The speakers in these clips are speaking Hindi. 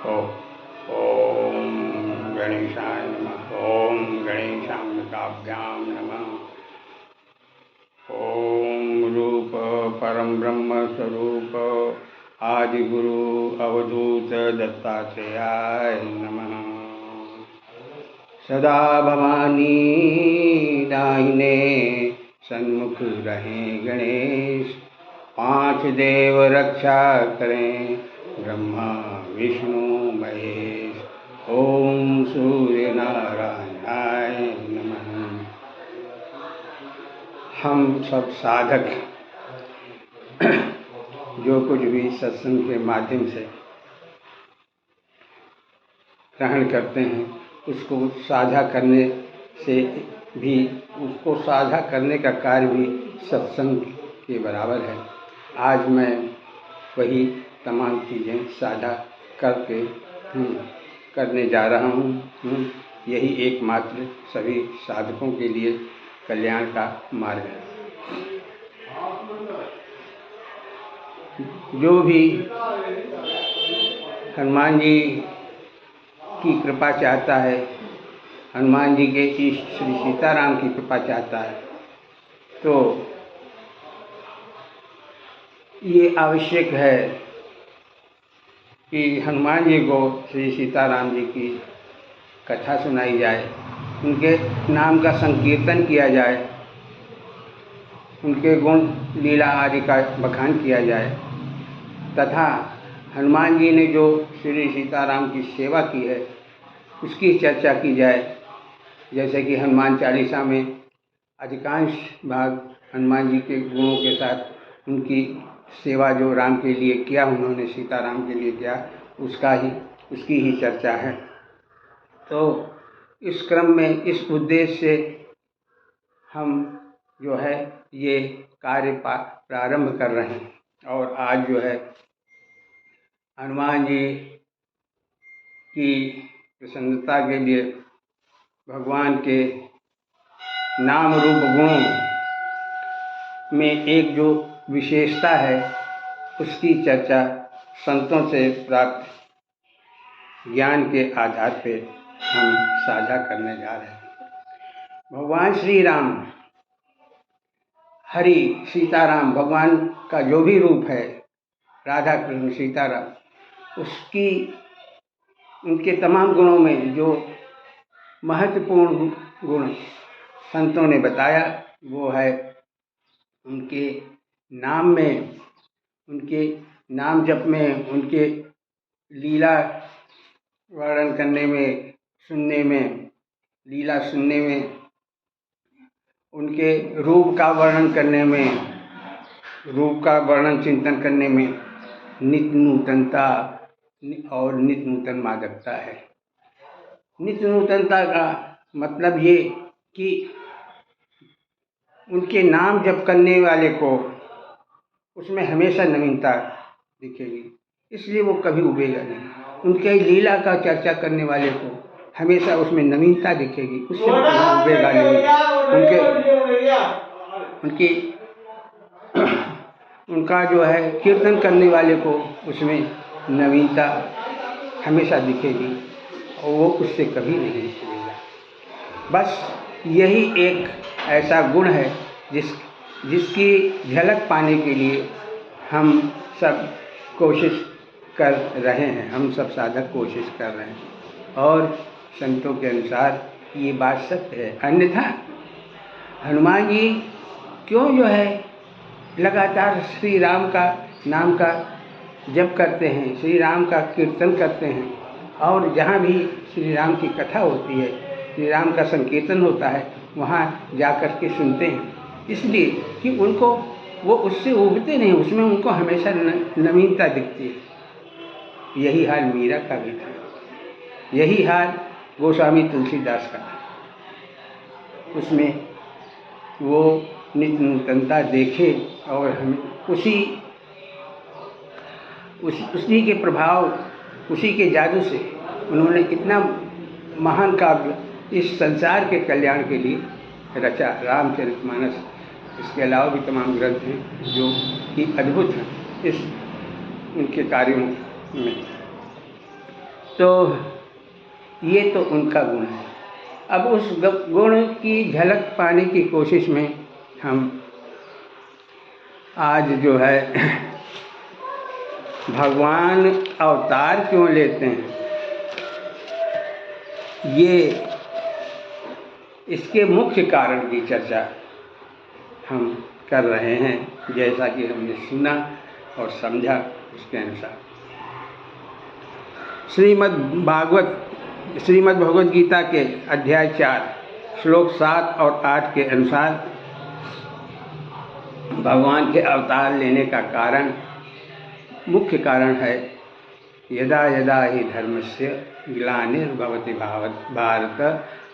ओ ओम गणेशाय नमः। ओम गणेशामृताभ्यां नमः। ओम रूप परम ब्रह्म स्वरूप आदिगुरु अवधूत दत्तात्रेयाय नमः। सदा भवानी दाहिने सन्मुख रहें गणेश, पांच देव रक्षा करें ब्रह्मा विष्णु महेश। ओम सूर्य नारायणाय नमः। हम सब साधक जो कुछ भी सत्संग के माध्यम से ग्रहण करते हैं उसको साझा करने से भी, उसको साझा करने का कार्य भी सत्संग के बराबर है। आज मैं वही तमाम चीज़ें साझा करने जा रहा हूँ। यही एकमात्र सभी साधकों के लिए कल्याण का मार्ग है। जो भी हनुमान जी की कृपा चाहता है, हनुमान जी के इष्ट श्री सीताराम की कृपा चाहता है, तो ये आवश्यक है कि हनुमान जी को श्री सीताराम जी की कथा सुनाई जाए, उनके नाम का संकीर्तन किया जाए, उनके गुण लीला आदि का बखान किया जाए, तथा हनुमान जी ने जो श्री सीताराम की सेवा की है उसकी चर्चा की जाए। जैसे कि हनुमान चालीसा में अधिकांश भाग हनुमान जी के गुणों के साथ उनकी सेवा जो राम के लिए किया, उन्होंने सीताराम के लिए किया, उसकी ही चर्चा है। तो इस क्रम में इस उद्देश्य से हम जो है ये कार्य प्रारंभ कर रहे हैं। और आज जो है हनुमान जी की प्रसन्नता के लिए भगवान के नाम रूप गुणों में एक जो विशेषता है उसकी चर्चा संतों से प्राप्त ज्ञान के आधार पे हम साझा करने जा रहे हैं। भगवान श्री राम, हरि सीताराम, भगवान का जो भी रूप है, राधा कृष्ण सीताराम, उनके तमाम गुणों में जो महत्वपूर्ण गुण संतों ने बताया वो है उनके नाम में, उनके नाम जप में, उनके लीला वर्णन करने में, सुनने में, लीला सुनने में, उनके रूप का वर्णन करने में, रूप का वर्णन चिंतन करने में नित्य नूतनता और नित्य नूतन मादकता है। नित्य नूतनता का मतलब ये कि उनके नाम जप करने वाले को उसमें हमेशा नवीनता दिखेगी, इसलिए वो कभी उबेगा नहीं। उनके लीला का चर्चा करने वाले को हमेशा उसमें नवीनता दिखेगी, उससे कभी उबेगा नहीं। उनका जो है कीर्तन करने वाले को उसमें नवीनता हमेशा दिखेगी और वो उससे कभी नहीं उबेगा। बस यही एक ऐसा गुण है जिसकी झलक पाने के लिए हम सब कोशिश कर रहे हैं, हम सब साधक कोशिश कर रहे हैं। और संतों के अनुसार ये बात सत्य है। अन्यथा हनुमान जी क्यों जो है लगातार श्री राम का नाम का जप करते हैं, श्री राम का कीर्तन करते हैं, और जहाँ भी श्री राम की कथा होती है, श्री राम का संकीर्तन होता है, वहाँ जा कर के सुनते हैं, इसलिए कि उनको वो उससे उबते नहीं, उसमें उनको हमेशा नवीनता दिखती है। यही हाल मीरा का भी था, यही हाल गोस्वामी तुलसीदास का था। उसमें वो नित्य नूतनता देखे और हमें उसी के प्रभाव, उसी के जादू से उन्होंने इतना महान काव्य इस संसार के कल्याण के लिए रचा, रामचरितमानस। इसके अलावा भी तमाम ग्रंथ हैं जो कि अद्भुत हैं इस उनके कार्यों में। तो ये तो उनका गुण है। अब उस गुण की झलक पाने की कोशिश में हम आज जो है भगवान अवतार क्यों लेते हैं, ये इसके मुख्य कारण की चर्चा हम कर रहे हैं, जैसा कि हमने सुना और समझा उसके अनुसार। श्रीमद् भगवद गीता के अध्याय 4 श्लोक 7 और 8 के अनुसार भगवान के अवतार लेने का कारण, मुख्य कारण है, यदा यदा हि धर्मस्य ग्लानिर्भवति भारत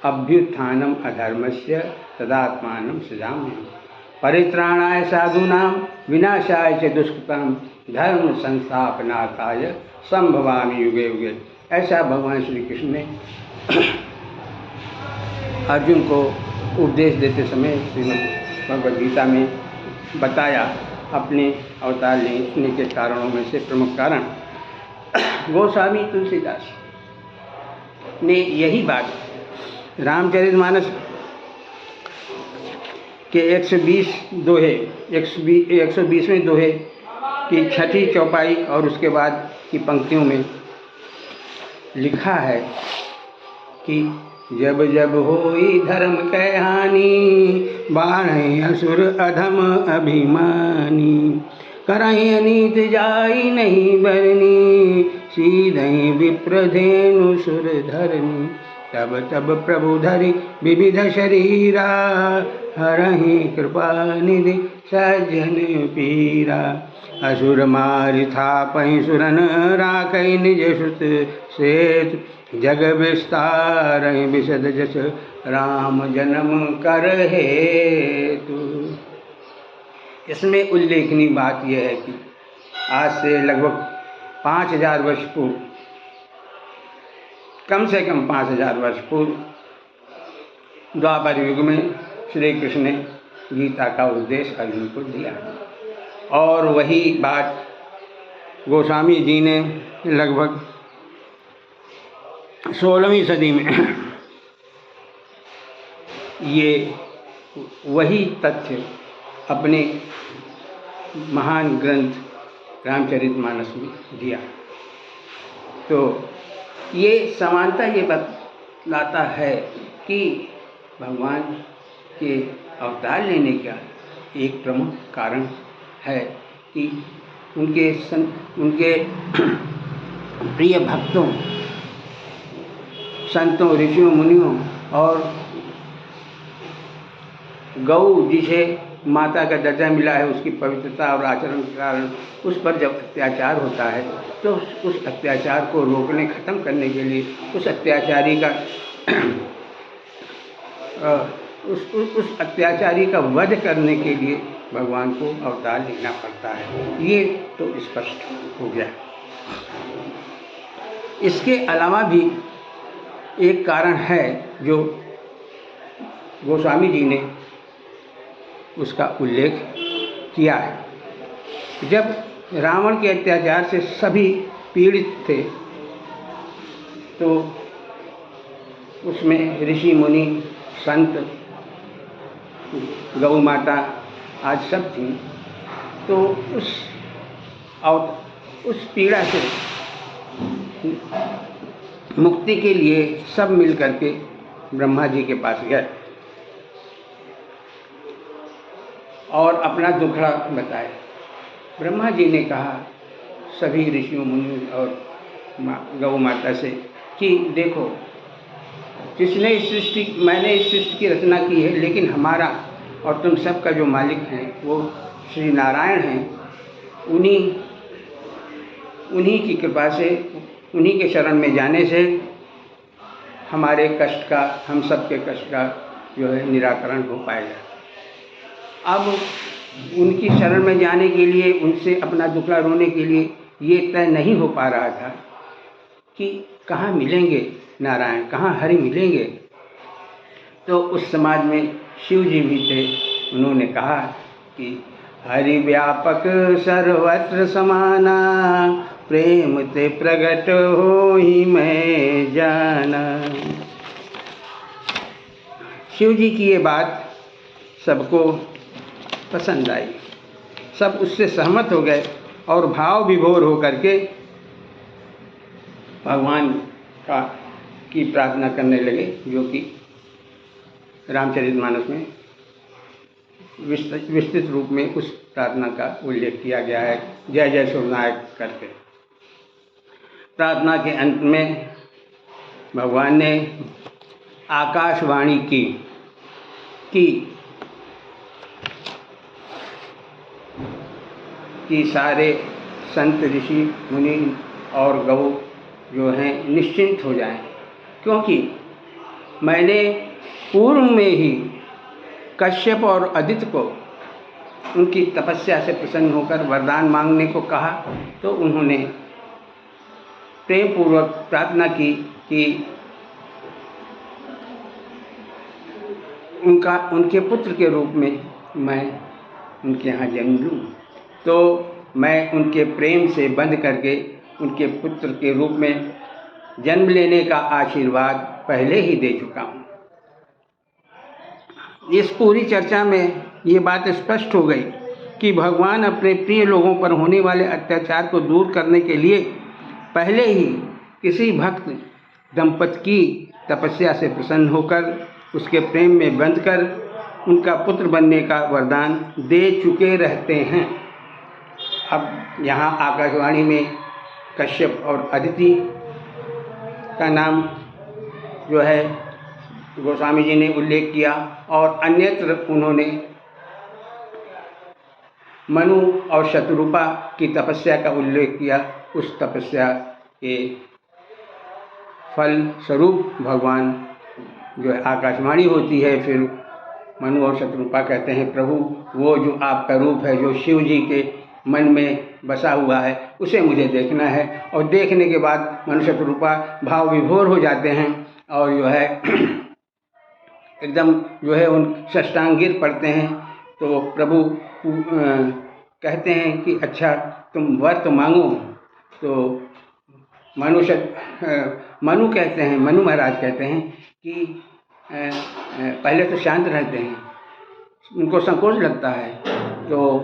अभ्युत्थानम अधर्मस्य तदात्मानं सृजाम्यहम् परित्राणाय साधूनां विनाशाय च दुष्कृतां धर्म संस्थापनार्थाय संभवामि युगे युगे। ऐसा भगवान श्री कृष्ण ने अर्जुन को उपदेश देते समय श्रीमद् भगवद गीता में बताया। अपने अवतार लेने के कारणों में से प्रमुख कारण गोस्वामी तुलसीदास ने यही बात रामचरितमानस के 120वें दोहे की 6ठी चौपाई और उसके बाद की पंक्तियों में लिखा है कि जब जब होई धर्म कै हानि बाढ़ असुर अधम अभिमानी करहीं अनीत जाई नहीं बरनी सीधहीं विप्रधेनु सुर धरनी तब तब प्रभु धरि विविध शरीरा हरहि कृपा निधि सज्जन पीरा असुर मारि थापहि सुरन राखै निज सुत सेत जग विस्तारहि विशद जस राम जन्म कर हेतु। इसमें उल्लेखनीय बात यह है कि आज से लगभग 5000 वर्ष पूर्व, कम से कम 5000 वर्ष पूर्व द्वापर युग में श्री कृष्ण ने गीता का उपदेश अर्जुन को दिया और वही बात गोस्वामी जी ने लगभग 16वीं सदी में ये वही तथ्य अपने महान ग्रंथ रामचरितमानस में दिया। तो ये समानता ये बतलाता है कि भगवान के अवतार लेने का एक प्रमुख कारण है कि उनके प्रिय भक्तों, संतों, ऋषियों, मुनियों और गौ जिसे माता का दर्जा मिला है उसकी पवित्रता और आचरण के कारण उस पर जब अत्याचार होता है तो उस अत्याचार को रोकने, ख़त्म करने के लिए उस अत्याचारी का उस अत्याचारी का वध करने के लिए भगवान को अवतार लेना पड़ता है। ये तो स्पष्ट हो गया। इसके अलावा भी एक कारण है जो गोस्वामी जी ने उसका उल्लेख किया है। जब रावण के अत्याचार से सभी पीड़ित थे तो उसमें ऋषि मुनि, संत, गौ माता आज सब थी। तो उस पीड़ा से मुक्ति के लिए सब मिल करके ब्रह्मा जी के पास गए और अपना दुखड़ा बताए। ब्रह्मा जी ने कहा सभी ऋषियों, मुनियों और गौ माता से कि देखो, जिसने मैंने इस सृष्टि की रचना की है, लेकिन हमारा और तुम सब का जो मालिक हैं वो श्री नारायण हैं। उन्हीं की कृपा से, उन्हीं के शरण में जाने से हमारे कष्ट का, हम सब के कष्ट का जो है निराकरण हो पाएगा। अब उनकी शरण में जाने के लिए, उनसे अपना दुखड़ा रोने के लिए ये तय नहीं हो पा रहा था कि कहाँ मिलेंगे नारायण, कहाँ हरि मिलेंगे। तो उस समाज में शिव जी भी थे। उन्होंने कहा कि हरि व्यापक सर्वत्र समाना प्रेम ते प्रगट होई मैं जाना। शिव जी की ये बात सबको पसंद आई, सब उससे सहमत हो गए और भाव विभोर होकर के भगवान का की प्रार्थना करने लगे, जो कि रामचरितमानस में विस्तृत रूप में उस प्रार्थना का उल्लेख किया गया है, जय जय सूरनायक करके। प्रार्थना के अंत में भगवान ने आकाशवाणी की कि सारे संत ऋषि मुनि और गौ जो हैं निश्चिंत हो जाएं, क्योंकि मैंने पूर्व में ही कश्यप और अदिति को उनकी तपस्या से प्रसन्न होकर वरदान मांगने को कहा, तो उन्होंने प्रेम पूर्वक प्रार्थना की कि उनके पुत्र के रूप में मैं उनके यहाँ जन्म लूँ। तो मैं उनके प्रेम से बंध करके उनके पुत्र के रूप में जन्म लेने का आशीर्वाद पहले ही दे चुका हूँ। इस पूरी चर्चा में ये बात स्पष्ट हो गई कि भगवान अपने प्रिय लोगों पर होने वाले अत्याचार को दूर करने के लिए पहले ही किसी भक्त दंपति की तपस्या से प्रसन्न होकर उसके प्रेम में बंधकर उनका पुत्र बनने का वरदान दे चुके रहते हैं। अब यहाँ आकाशवाणी में कश्यप और अदिति का नाम जो है गोस्वामी जी ने उल्लेख किया, और अन्यत्र उन्होंने मनु और शतरूपा की तपस्या का उल्लेख किया। उस तपस्या के फल स्वरूप भगवान जो है आकाशवाणी होती है। फिर मनु और शतरूपा कहते हैं, प्रभु वो जो आपका रूप है, जो शिव जी के मन में बसा हुआ है, उसे मुझे देखना है। और देखने के बाद मनु शतरूपा भाव विभोर हो जाते हैं और जो है एकदम जो है उन साष्टांग गिर पड़ते हैं। तो प्रभु कहते हैं कि अच्छा तुम वर तो मांगो। तो मनु कहते हैं, मनु महाराज कहते हैं कि पहले तो शांत रहते हैं, उनको संकोच लगता है। तो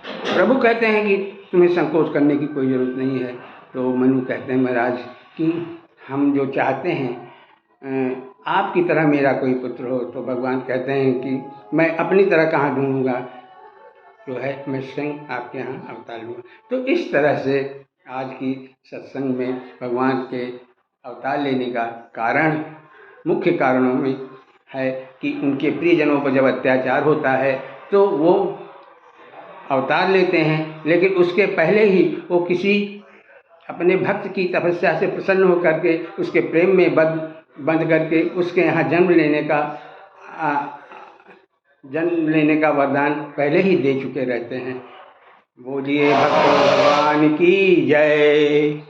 प्रभु कहते हैं कि तुम्हें संकोच करने की कोई ज़रूरत नहीं है। तो मनु कहते हैं, महाराज कि हम जो चाहते हैं आपकी तरह मेरा कोई पुत्र हो। तो भगवान कहते हैं कि मैं अपनी तरह कहाँ ढूंढूंगा, जो है मैं स्वयं आपके यहाँ अवतार लूँगा। तो इस तरह से आज की सत्संग में भगवान के अवतार लेने का कारण, मुख्य कारणों में है कि उनके प्रियजनों पर जब अत्याचार होता है तो वो अवतार लेते हैं, लेकिन उसके पहले ही वो किसी अपने भक्त की तपस्या से प्रसन्न होकर के उसके प्रेम में बंध करके उसके यहाँ जन्म लेने का वरदान पहले ही दे चुके रहते हैं। बोलिए भक्त भगवान की जय।